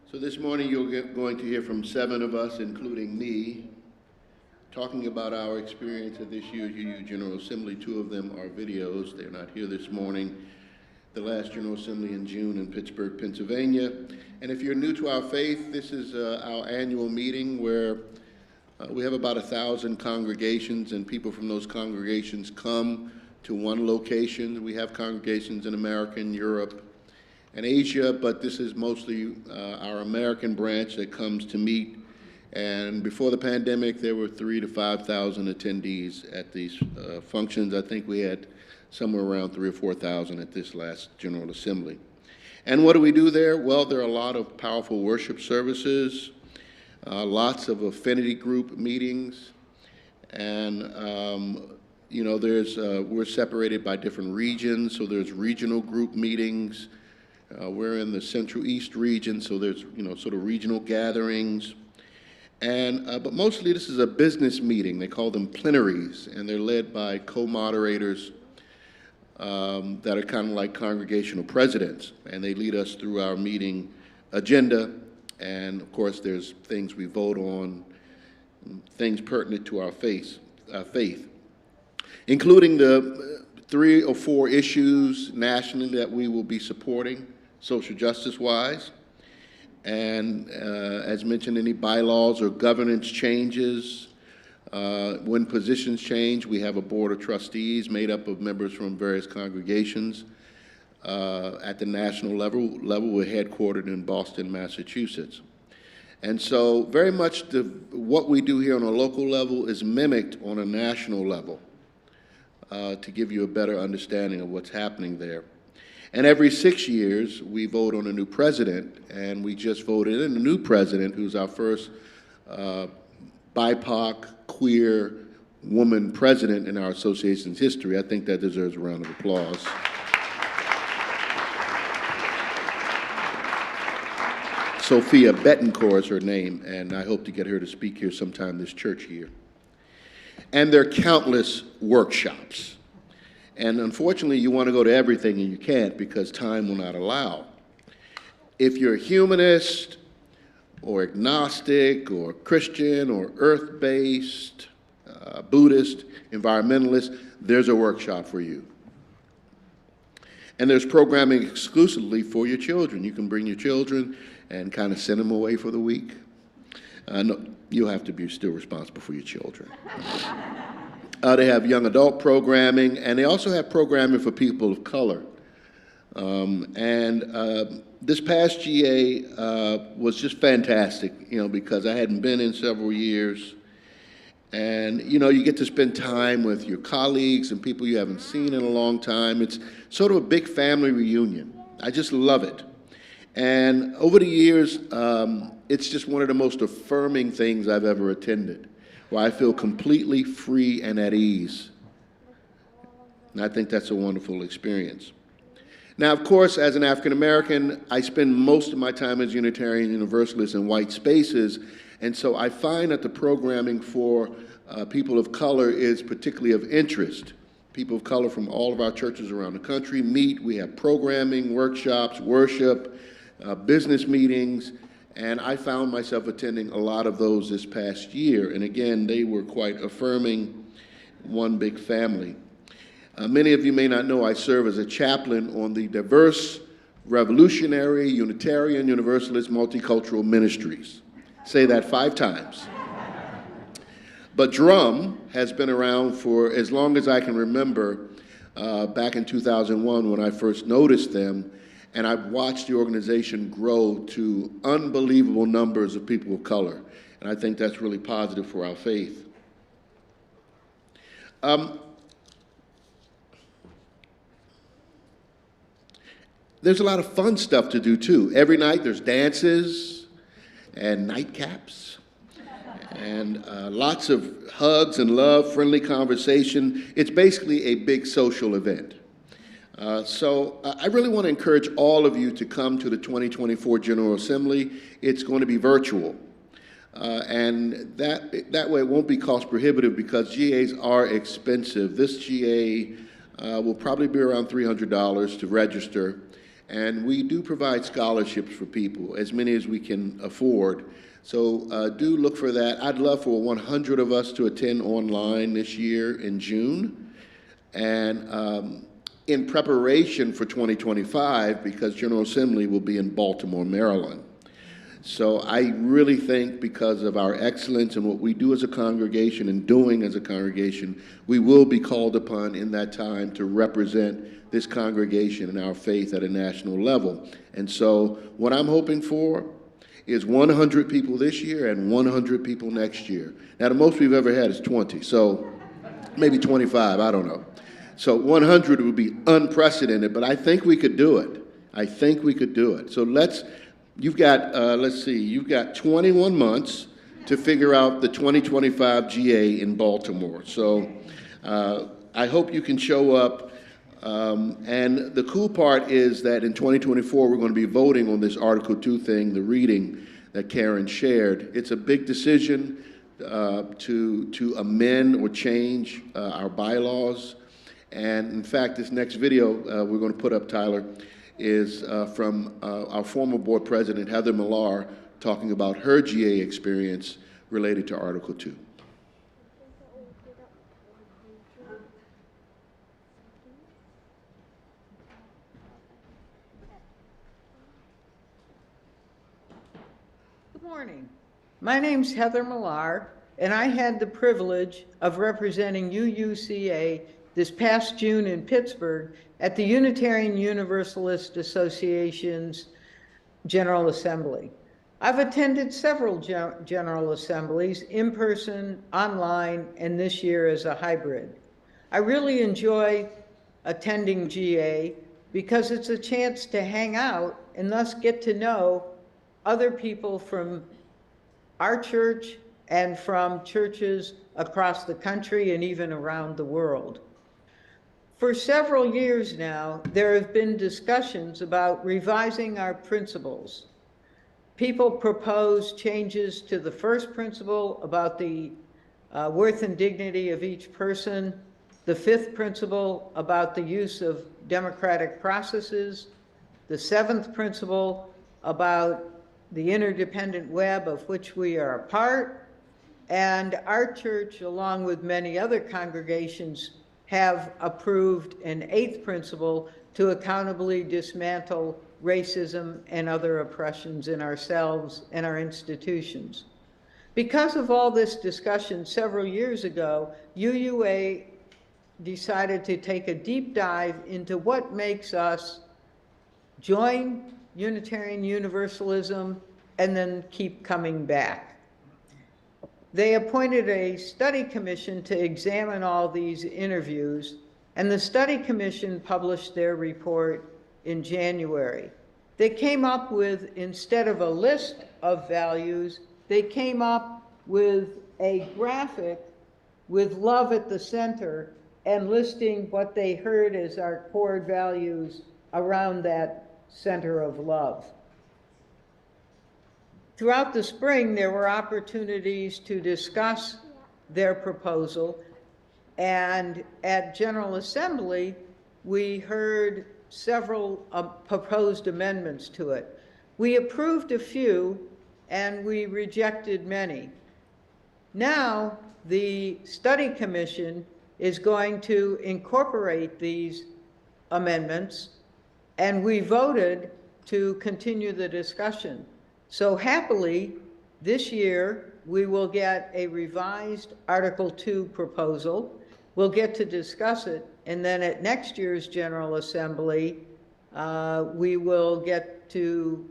So this morning you're going to hear from 7 of us, including me, talking about our experience at this year's UU General Assembly. 2 of them are videos. They're not here this morning. The last General Assembly in June in Pittsburgh, Pennsylvania. And if you're new to our faith, this is our annual meeting where we have about 1,000 congregations, and people from those congregations come to one location. We have congregations in America and Europe and Asia, but this is mostly our American branch that comes to meet. And before the pandemic, there were 3,000 to 5,000 attendees at these functions. I think we had somewhere around 3,000 or 4,000 at this last General Assembly. And what do we do there? Well, there are a lot of powerful worship services, lots of affinity group meetings, and you know, we're separated by different regions, so there's regional group meetings. We're in the Central East region, so there's, you know, sort of regional gatherings. And, but mostly this is a business meeting. They call them plenaries, and they're led by co-moderators that are kind of like congregational presidents, and they lead us through our meeting agenda. And of course, there's things we vote on, things pertinent to our faith, including the 3 or 4 issues nationally that we will be supporting, social justice-wise. And as mentioned, any bylaws or governance changes. When positions change, we have a board of trustees made up of members from various congregations. At the national level, we're headquartered in Boston, Massachusetts. And so very much what we do here on a local level is mimicked on a national level to give you a better understanding of what's happening there. And every 6 years, we vote on a new president, and we just voted in a new president who's our first BIPOC, queer woman president in our association's history. I think that deserves a round of applause. Sophia Bettencourt is her name, and I hope to get her to speak here sometime this church year. And there are countless workshops. And unfortunately, you want to go to everything, and you can't because time will not allow. If you're a humanist or agnostic or Christian or earth-based, Buddhist, environmentalist, there's a workshop for you. And there's programming exclusively for your children. You can bring your children and kind of send them away for the week. No, you'll have to be still responsible for your children. They have young adult programming, and they also have programming for people of color. This past GA was just fantastic, you know, because I hadn't been in several years. And, you know, you get to spend time with your colleagues and people you haven't seen in a long time. It's sort of a big family reunion. I just love it. And over the years, it's just one of the most affirming things I've ever attended, where I feel completely free and at ease. And I think that's a wonderful experience. Now, of course, as an African American, I spend most of my time as Unitarian Universalist in white spaces, and so I find that the programming for people of color is particularly of interest. People of color from all of our churches around the country meet. We have programming, workshops, worship, business meetings, and I found myself attending a lot of those this past year. And again, they were quite affirming, one big family. Many of you may not know I serve as a chaplain on the diverse, revolutionary, Unitarian Universalist Multicultural Ministries. Say that 5 times. But Drum has been around for as long as I can remember, back in 2001 when I first noticed them, and I've watched the organization grow to unbelievable numbers of people of color. And I think that's really positive for our faith. There's a lot of fun stuff to do, too. Every night there's dances and nightcaps and lots of hugs and love, friendly conversation. It's basically a big social event. So I really want to encourage all of you to come to the 2024 General Assembly. It's going to be virtual. And that way it won't be cost prohibitive because GAs are expensive. This GA will probably be around $300 to register. And we do provide scholarships for people, as many as we can afford. So do look for that. I'd love for 100 of us to attend online this year in June. And in preparation for 2025, because General Assembly will be in Baltimore, Maryland. So I really think because of our excellence and what we do as a congregation and doing as a congregation, we will be called upon in that time to represent this congregation and our faith at a national level. And so what I'm hoping for is 100 people this year and 100 people next year. Now, the most we've ever had is 20, so maybe 25, I don't know. So 100 would be unprecedented, but I think we could do it. I think we could do it. So you've got, let's see, you've got 21 months to figure out the 2025 GA in Baltimore. So I hope you can show up. And the cool part is that in 2024, we're going to be voting on this Article 2 thing, the reading that Karen shared. It's a big decision to amend or change our bylaws. And in fact, this next video we're going to put up, Tyler, is from our former board president, Heather Millar, talking about her GA experience related to Article 2. Good morning. My name's Heather Millar, and I had the privilege of representing UUCA this past June in Pittsburgh at the Unitarian Universalist Association's General Assembly. I've attended several General Assemblies, in person, online, and this year as a hybrid. I really enjoy attending GA because it's a chance to hang out and thus get to know other people from our church and from churches across the country and even around the world. For several years now, there have been discussions about revising our principles. People propose changes to the first principle about the worth and dignity of each person, the fifth principle about the use of democratic processes, the seventh principle about the interdependent web of which we are a part, and our church, along with many other congregations, have approved an eighth principle to accountably dismantle racism and other oppressions in ourselves and our institutions. Because of all this discussion several years ago, UUA decided to take a deep dive into what makes us join Unitarian Universalism and then keep coming back. They appointed a study commission to examine all these interviews, and the study commission published their report in January. They came up with, instead of a list of values, they came up with a graphic with love at the center and listing what they heard as our core values around that center of love. Throughout the spring, there were opportunities to discuss their proposal, and at General Assembly, we heard several proposed amendments to it. We approved a few, and we rejected many. Now, the study commission is going to incorporate these amendments, and we voted to continue the discussion. So happily, this year, we will get a revised Article 2 proposal. We'll get to discuss it, and then at next year's General Assembly, we will get to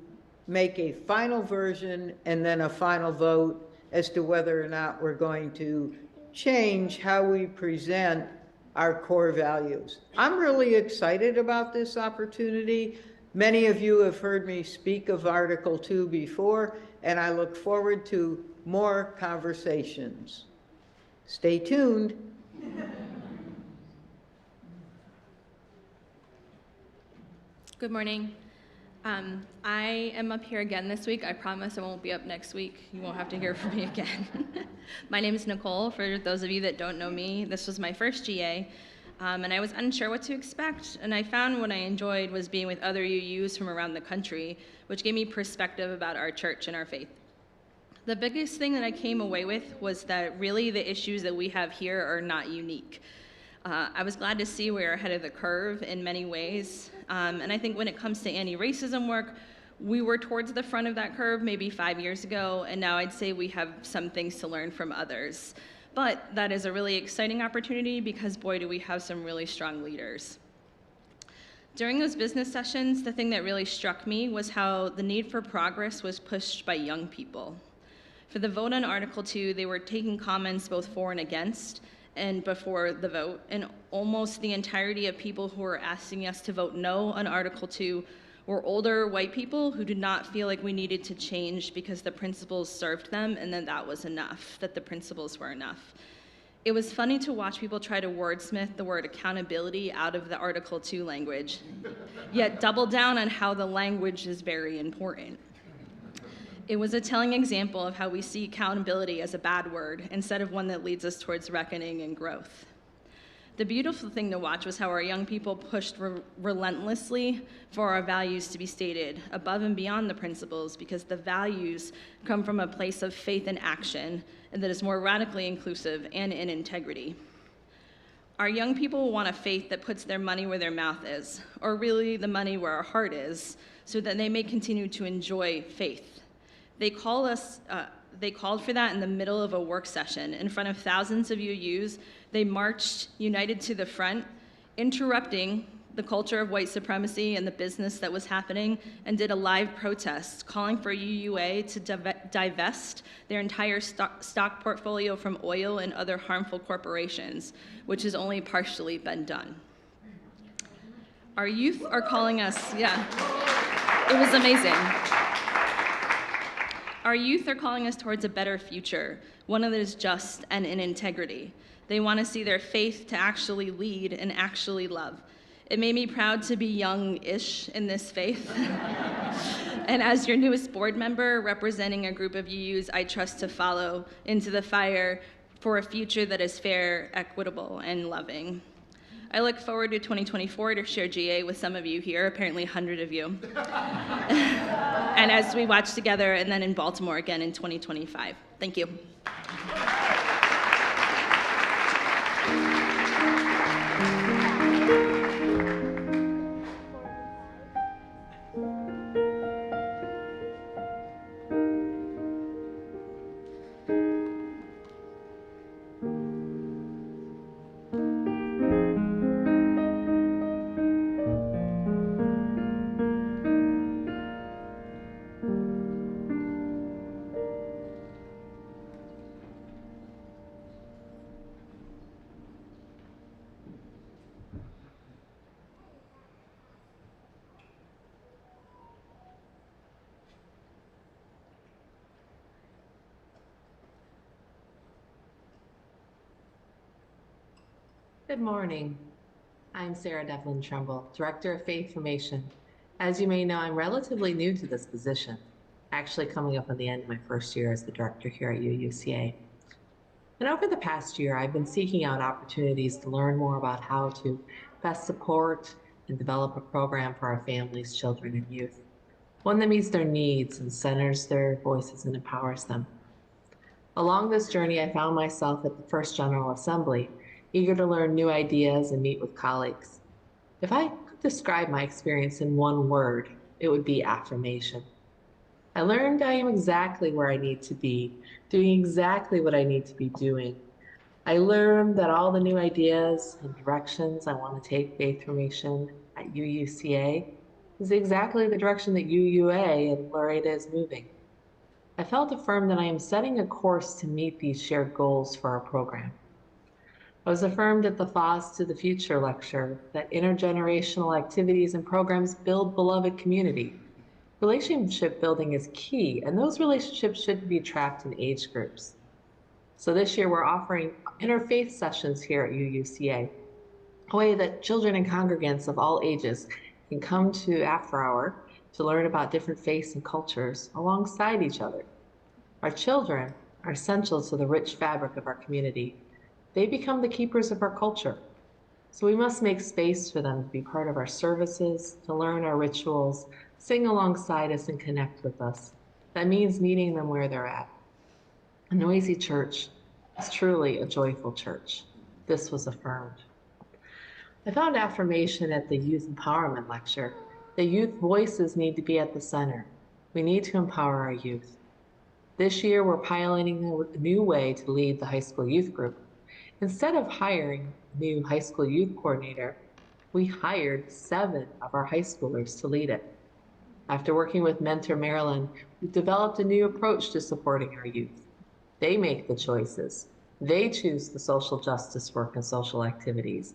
make a final version and then a final vote as to whether or not we're going to change how we present our core values. I'm really excited about this opportunity. Many of you have heard me speak of Article 2 before, and I look forward to more conversations. Stay tuned. Good morning. I am up here again this week. I promise I won't be up next week. You won't have to hear from me again. My name is Nicole. For those of you that don't know me, this was my first GA. And I was unsure what to expect, and I found what I enjoyed was being with other UUs from around the country, which gave me perspective about our church and our faith. The biggest thing that I came away with was that really the issues that we have here are not unique. I was glad to see we're ahead of the curve in many ways, and I think when it comes to anti-racism work, we were towards the front of that curve maybe 5 years ago, and now I'd say we have some things to learn from others. But that is a really exciting opportunity because boy, do we have some really strong leaders. During those business sessions, the thing that really struck me was how the need for progress was pushed by young people. For the vote on Article 2, they were taking comments both for and against, and before the vote, and almost the entirety of people who were asking us to vote no on Article 2 were older white people who did not feel like we needed to change because the principles served them and then that was enough, that the principles were enough. It was funny to watch people try to wordsmith the word accountability out of the Article 2 language, yet double down on how the language is very important. It was a telling example of how we see accountability as a bad word instead of one that leads us towards reckoning and growth. The beautiful thing to watch was how our young people pushed relentlessly for our values to be stated above and beyond the principles, because the values come from a place of faith and action and that is more radically inclusive and in integrity. Our young people want a faith that puts their money where their mouth is, or really the money where our heart is, so that they may continue to enjoy faith. They called for that in the middle of a work session in front of thousands of UUs. They marched united to the front, interrupting the culture of white supremacy and the business that was happening, and did a live protest calling for UUA to divest their entire stock portfolio from oil and other harmful corporations, which has only partially been done. Our youth are calling us, it was amazing. Our youth are calling us towards a better future, one that is just and in integrity. They want to see their faith to actually lead and actually love. It made me proud to be young-ish in this faith. And as your newest board member, representing a group of UUs I trust to follow into the fire for a future that is fair, equitable, and loving. I look forward to 2024 to share GA with some of you here, apparently 100 of you. And as we watch together, and then in Baltimore again in 2025. Thank you. Good morning. I'm Sarah Devlin Trumbull, Director of Faith Formation. As you may know, I'm relatively new to this position, actually coming up on the end of my first year as the director here at UUCA. And over the past year, I've been seeking out opportunities to learn more about how to best support and develop a program for our families, children, and youth, one that meets their needs and centers their voices and empowers them. Along this journey, I found myself at the First General Assembly, eager to learn new ideas and meet with colleagues. If I could describe my experience in one word, it would be affirmation. I learned I am exactly where I need to be, doing exactly what I need to be doing. I learned that all the new ideas and directions I want to take faith formation at UUCA is exactly the direction that UUA and Loretta is moving. I felt affirmed that I am setting a course to meet these shared goals for our program. I was affirmed at the Thoughts to the Future lecture that intergenerational activities and programs build beloved community. Relationship building is key, and those relationships shouldn't be trapped in age groups. So this year we're offering interfaith sessions here at UUCA, a way that children and congregants of all ages can come to after hour to learn about different faiths and cultures alongside each other. Our children are essential to the rich fabric of our community. They become the keepers of our culture. So we must make space for them to be part of our services, to learn our rituals, sing alongside us, and connect with us. That means meeting them where they're at. A noisy church is truly a joyful church. This was affirmed. I found affirmation at the youth empowerment lecture. The youth voices need to be at the center. We need to empower our youth. This year, we're piloting a new way to lead the high school youth group. Instead of hiring a new high school youth coordinator, we hired 7 of our high schoolers to lead it. After working with Mentor Maryland, we've developed a new approach to supporting our youth. They make the choices. They choose the social justice work and social activities.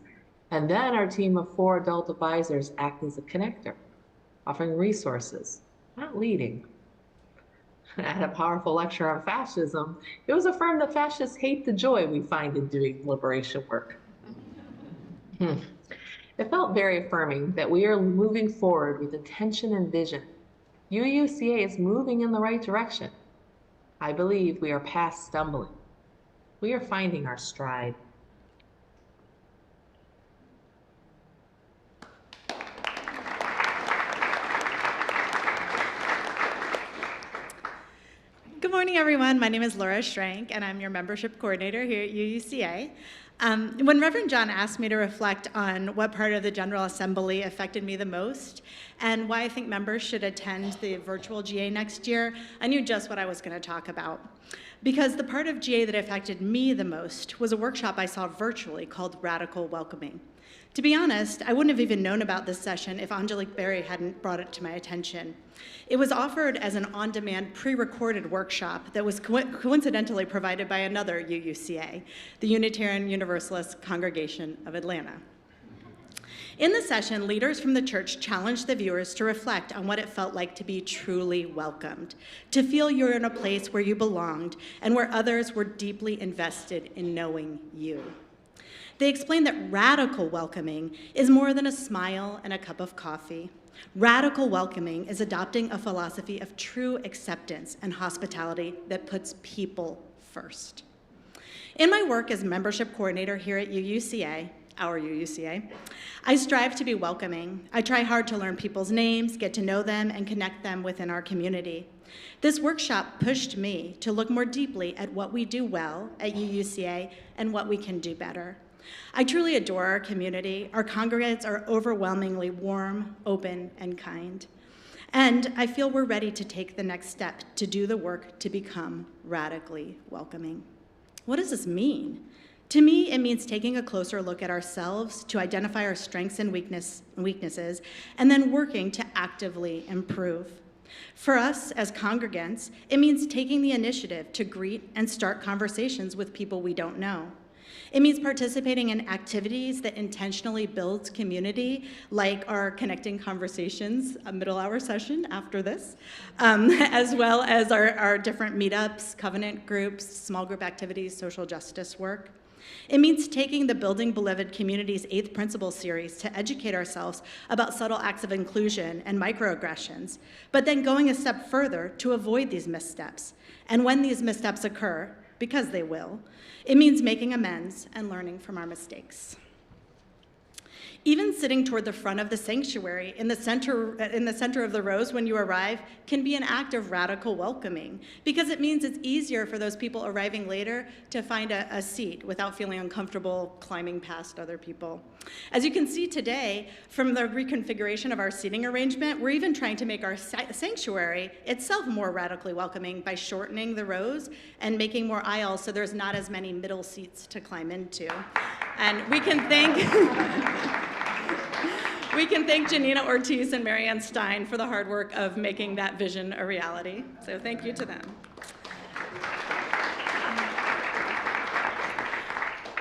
And then our team of 4 adult advisors act as a connector, offering resources, not leading. At a powerful lecture on fascism, it was affirmed that fascists hate the joy we find in doing liberation work. It felt very affirming that we are moving forward with intention and vision. UUCA is moving in the right direction. I believe we are past stumbling. We are finding our stride. Good morning, everyone. My name is Laura Schrank, and I'm your membership coordinator here at UUCA. When Reverend John asked me to reflect on what part of the General Assembly affected me the most and why I think members should attend the virtual GA next year, I knew just what I was going to talk about. Because the part of GA that affected me the most was a workshop I saw virtually called Radical Welcoming. To be honest, I wouldn't have even known about this session if Angelique Berry hadn't brought it to my attention. It was offered as an on-demand, pre-recorded workshop that was coincidentally provided by another UUCA, the Unitarian Universalist Congregation of Atlanta. In the session, leaders from the church challenged the viewers to reflect on what it felt like to be truly welcomed, to feel you're in a place where you belonged and where others were deeply invested in knowing you. They explained that radical welcoming is more than a smile and a cup of coffee. Radical welcoming is adopting a philosophy of true acceptance and hospitality that puts people first. In my work as membership coordinator here at UUCA, our UUCA, I strive to be welcoming. I try hard to learn people's names, get to know them, and connect them within our community. This workshop pushed me to look more deeply at what we do well at UUCA and what we can do better. I truly adore our community. Our congregants are overwhelmingly warm, open, and kind. And I feel we're ready to take the next step to do the work to become radically welcoming. What does this mean? To me, it means taking a closer look at ourselves to identify our strengths and weaknesses, and then working to actively improve. For us as congregants, it means taking the initiative to greet and start conversations with people we don't know. It means participating in activities that intentionally builds community, like our Connecting Conversations, a middle hour session after this, as well as our different meetups, covenant groups, small group activities, social justice work. It means taking the Building Beloved Communities 8th Principle series to educate ourselves about subtle acts of inclusion and microaggressions, but then going a step further to avoid these missteps. And when these missteps occur, because they will, it means making amends and learning from our mistakes. Even sitting toward the front of the sanctuary in the center of the rows when you arrive can be an act of radical welcoming, because it means it's easier for those people arriving later to find a seat without feeling uncomfortable climbing past other people. As you can see today, from the reconfiguration of our seating arrangement, we're even trying to make our sanctuary itself more radically welcoming by shortening the rows and making more aisles so there's not as many middle seats to climb into. And we can thank Janina Ortiz and Marianne Stein for the hard work of making that vision a reality. So thank you to them.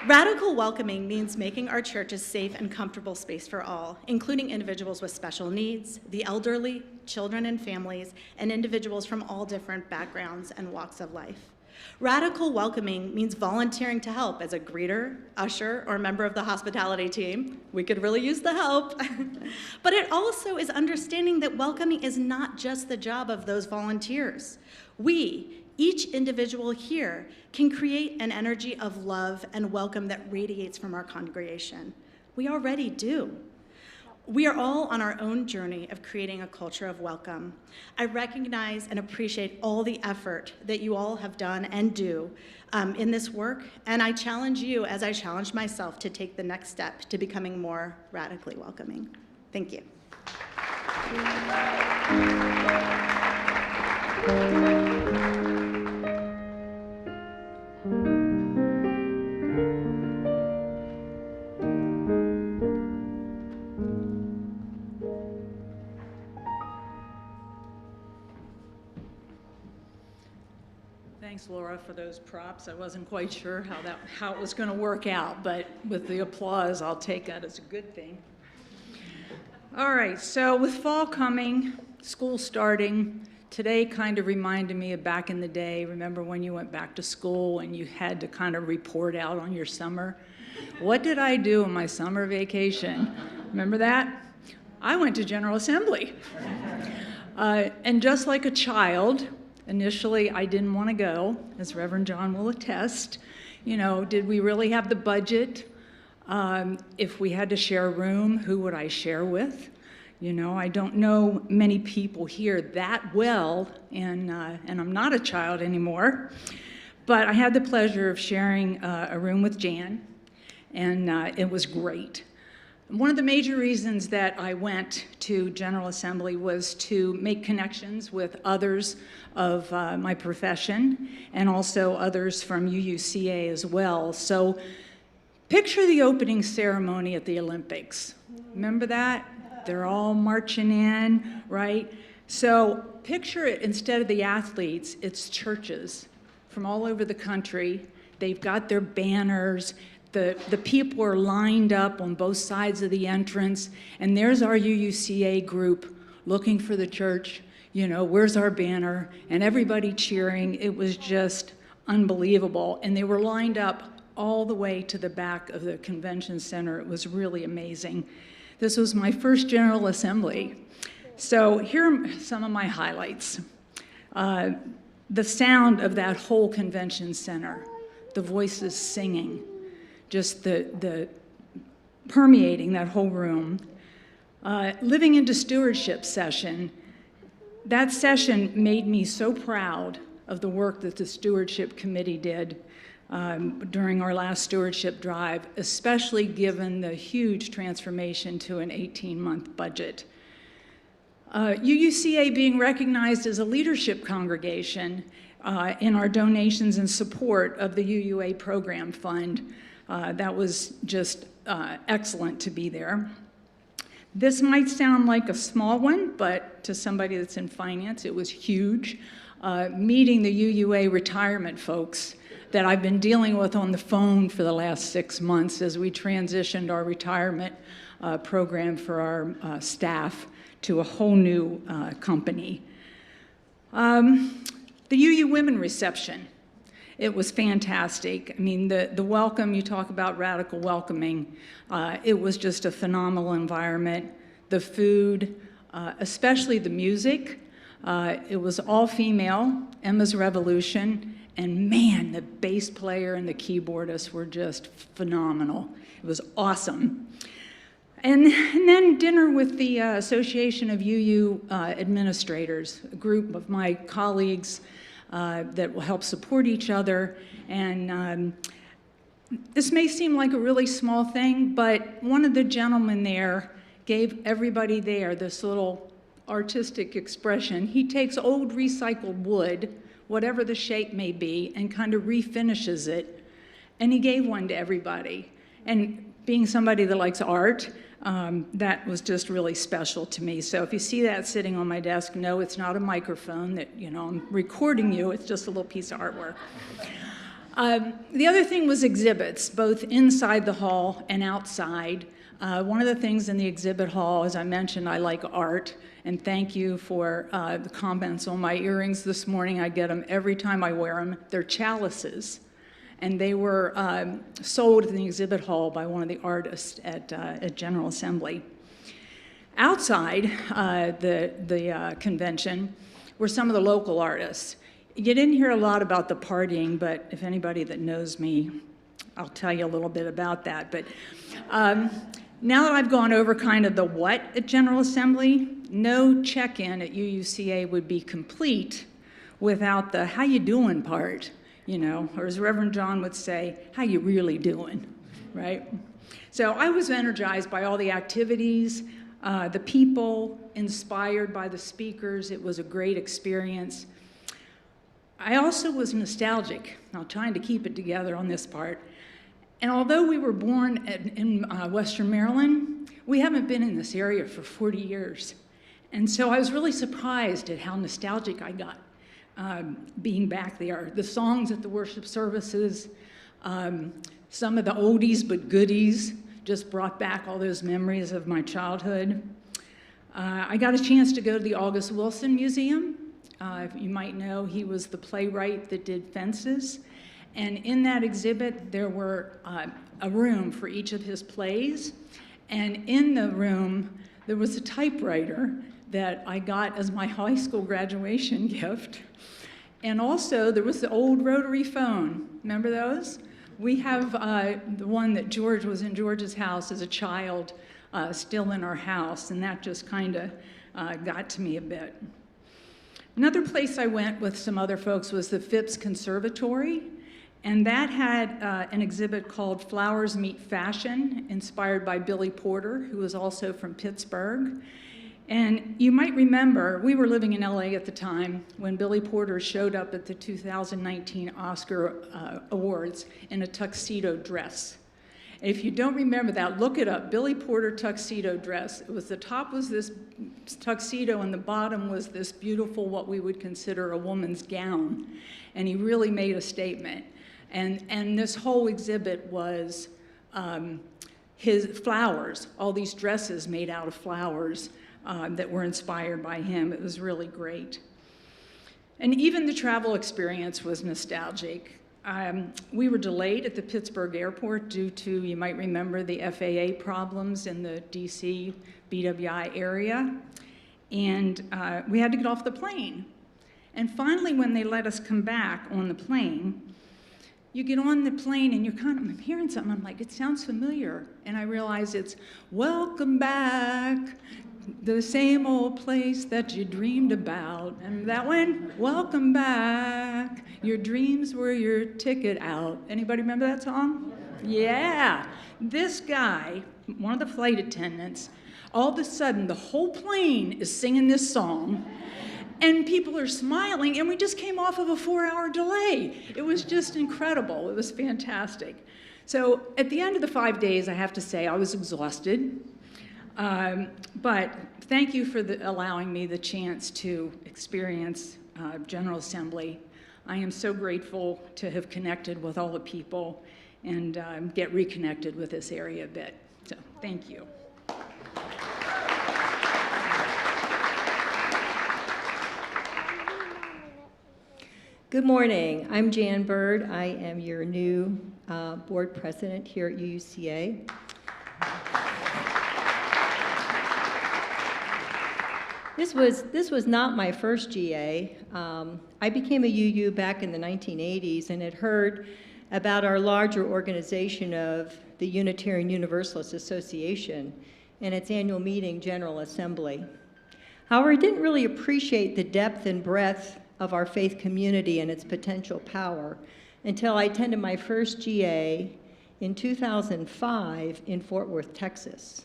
Radical welcoming means making our church a safe and comfortable space for all, including individuals with special needs, the elderly, children and families, and individuals from all different backgrounds and walks of life. Radical welcoming means volunteering to help as a greeter, usher, or member of the hospitality team. We could really use the help. But it also is understanding that welcoming is not just the job of those volunteers. We, each individual here, can create an energy of love and welcome that radiates from our congregation. We already do. We are all on our own journey of creating a culture of welcome. I recognize and appreciate all the effort that you all have done and do in this work, and I challenge you, as I challenge myself, to take the next step to becoming more radically welcoming. Thank you. Thanks, Laura, for those props. I wasn't quite sure how it was going to work out, but with the applause, I'll take that as a good thing. All right, so with fall coming, school starting, today kind of reminded me of back in the day. Remember when you went back to school and you had to kind of report out on your summer? What did I do on my summer vacation? Remember that? I went to General Assembly. And just like a child, initially, I didn't want to go, as Reverend John will attest. You know, did we really have the budget? If we had to share a room, who would I share with? You know, I don't know many people here that well, and I'm not a child anymore. But I had the pleasure of sharing a room with Jan, and it was great. One of the major reasons that I went to General Assembly was to make connections with others of my profession and also others from UUCA as well. So picture the opening ceremony at the Olympics. Remember that? They're all marching in, right? So picture it, instead of the athletes, it's churches from all over the country. They've got their banners. The people are lined up on both sides of the entrance, and there's our UUCA group looking for the church. You know, where's our banner? And everybody cheering. It was just unbelievable. And they were lined up all the way to the back of the convention center. It was really amazing. This was my first General Assembly. So here are some of my highlights. The sound of that whole convention center, the voices singing, just the permeating that whole room. Living into stewardship session, that session made me so proud of the work that the stewardship committee did during our last stewardship drive, especially given the huge transformation to an 18-month budget. UUCA being recognized as a leadership congregation in our donations and support of the UUA program fund. That was just excellent to be there. This might sound like a small one, but to somebody that's in finance, it was huge. Meeting the UUA retirement folks that I've been dealing with on the phone for the last 6 months as we transitioned our retirement program for our staff to a whole new company. The UU Women reception. It was fantastic. I mean, the welcome, you talk about radical welcoming, it was just a phenomenal environment. The food, especially the music, it was all female, Emma's Revolution, and man, the bass player and the keyboardist were just phenomenal. It was awesome. And then dinner with the Association of UU Administrators, a group of my colleagues that will help support each other. And this may seem like a really small thing, but one of the gentlemen there gave everybody there this little artistic expression. He takes old recycled wood, whatever the shape may be, and kind of refinishes it. And he gave one to everybody. And being somebody that likes art, that was just really special to me. So if you see that sitting on my desk, no, it's not a microphone that, you know, I'm recording you, it's just a little piece of artwork. The other thing was exhibits, both inside the hall and outside. One of the things in the exhibit hall, as I mentioned, I like art, and thank you for the comments on my earrings this morning. I get them every time I wear them. They're chalices. And they were sold in the exhibit hall by one of the artists at General Assembly. Outside the convention were some of the local artists. You didn't hear a lot about the partying, but if anybody that knows me, I'll tell you a little bit about that. But Now that I've gone over kind of the what at General Assembly, no check-in at UUCA would be complete without the how you doing part, you know, or as Reverend John would say, how you really doing, right? So I was energized by all the activities, the people, inspired by the speakers. It was a great experience. I also was nostalgic. I'm trying to keep it together on this part. And although we were born in Western Maryland, we haven't been in this area for 40 years. And so I was really surprised at how nostalgic I got being back there. The songs at the worship services, some of the oldies but goodies just brought back all those memories of my childhood. I got a chance to go to the August Wilson Museum. You might know he was the playwright that did Fences. And in that exhibit, there were a room for each of his plays. And in the room, there was a typewriter that I got as my high school graduation gift. And also, there was the old rotary phone. Remember those? We have the one that George was in George's house as a child, still in our house, and that just kind of got to me a bit. Another place I went with some other folks was the Phipps Conservatory. And that had an exhibit called Flowers Meet Fashion, inspired by Billy Porter, who was also from Pittsburgh. And you might remember, we were living in LA at the time when Billy Porter showed up at the 2019 Oscar Awards in a tuxedo dress. And if you don't remember that, look it up, Billy Porter tuxedo dress. It was, the top was this tuxedo and the bottom was this beautiful, what we would consider a woman's gown. And he really made a statement. And this whole exhibit was his flowers, all these dresses made out of flowers that were inspired by him. It was really great. And even the travel experience was nostalgic. We were delayed at the Pittsburgh airport due to, you might remember, the FAA problems in the DC BWI area. And we had to get off the plane. And finally, when they let us come back on the plane, you get on the plane and you're kind of, I'm hearing something, I'm like, it sounds familiar. And I realize it's, welcome back, the same old place that you dreamed about. And that one, welcome back, your dreams were your ticket out. Anybody remember that song? Yeah. This guy, one of the flight attendants, all of a sudden the whole plane is singing this song. And people are smiling, and we just came off of a 4-hour delay. It was just incredible. It was fantastic. So at the end of the 5 days, I have to say, I was exhausted. But thank you for allowing me the chance to experience General Assembly. I am so grateful to have connected with all the people and get reconnected with this area a bit. So thank you. Good morning. I'm Jan Bird. I am your new board president here at UUCA. This was not my first GA. I became a UU back in the 1980s and had heard about our larger organization of the Unitarian Universalist Association and its annual meeting, General Assembly. However, I didn't really appreciate the depth and breadth of our faith community and its potential power until I attended my first GA in 2005 in Fort Worth, Texas.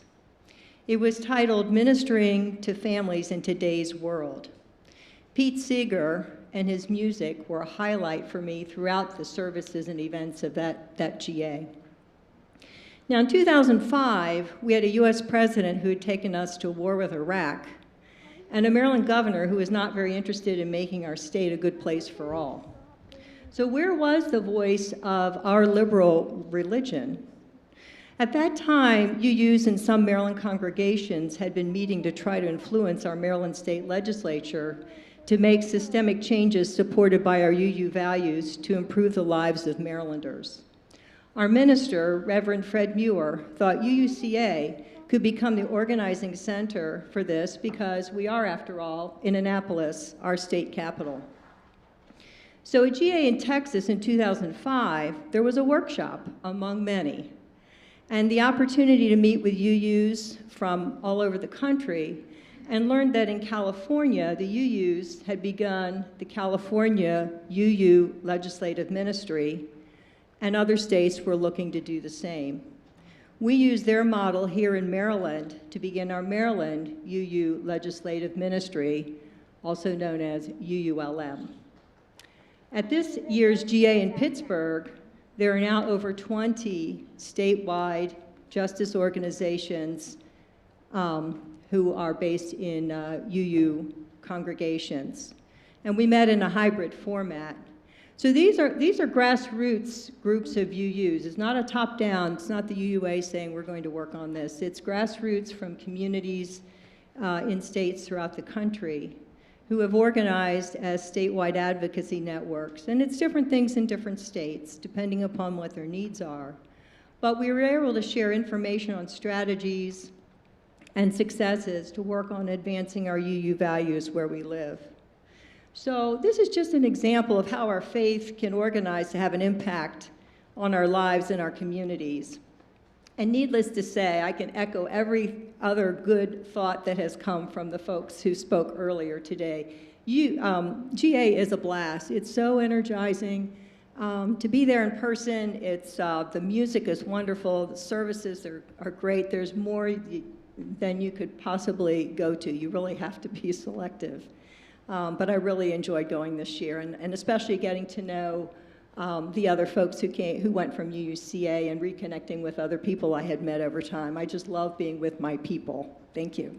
It was titled Ministering to Families in Today's World. Pete Seeger and his music were a highlight for me throughout the services and events of that GA. Now in 2005, we had a US president who had taken us to war with Iraq, and a Maryland governor who was not very interested in making our state a good place for all. So where was the voice of our liberal religion? At that time, UUs in some Maryland congregations had been meeting to try to influence our Maryland state legislature to make systemic changes supported by our UU values to improve the lives of Marylanders. Our minister, Reverend Fred Muir, thought UUCA could become the organizing center for this because we are, after all, in Annapolis, our state capital. So at GA in Texas in 2005, there was a workshop among many. and the opportunity to meet with UUs from all over the country, and learned that in California, the UUs had begun the California UU Legislative Ministry, and other states were looking to do the same. We used their model here in Maryland to begin our Maryland UU Legislative Ministry, also known as UULM. At this year's GA in Pittsburgh, there are now over 20 statewide justice organizations who are based in UU congregations. And we met in a hybrid format. So these are grassroots groups of UUs. It's not a top-down, it's not the UUA saying we're going to work on this. It's grassroots from communities in states throughout the country who have organized as statewide advocacy networks. And it's different things in different states, depending upon what their needs are. But we were able to share information on strategies and successes to work on advancing our UU values where we live. So this is just an example of how our faith can organize to have an impact on our lives and our communities. And needless to say, I can echo every other good thought that has come from the folks who spoke earlier today. GA is a blast. It's so energizing. To be there in person, the music is wonderful, the services are great. There's more than you could possibly go to. You really have to be selective. But I really enjoyed going this year, and especially getting to know the other folks who went from UUCA and reconnecting with other people I had met over time. I just love being with my people. Thank you.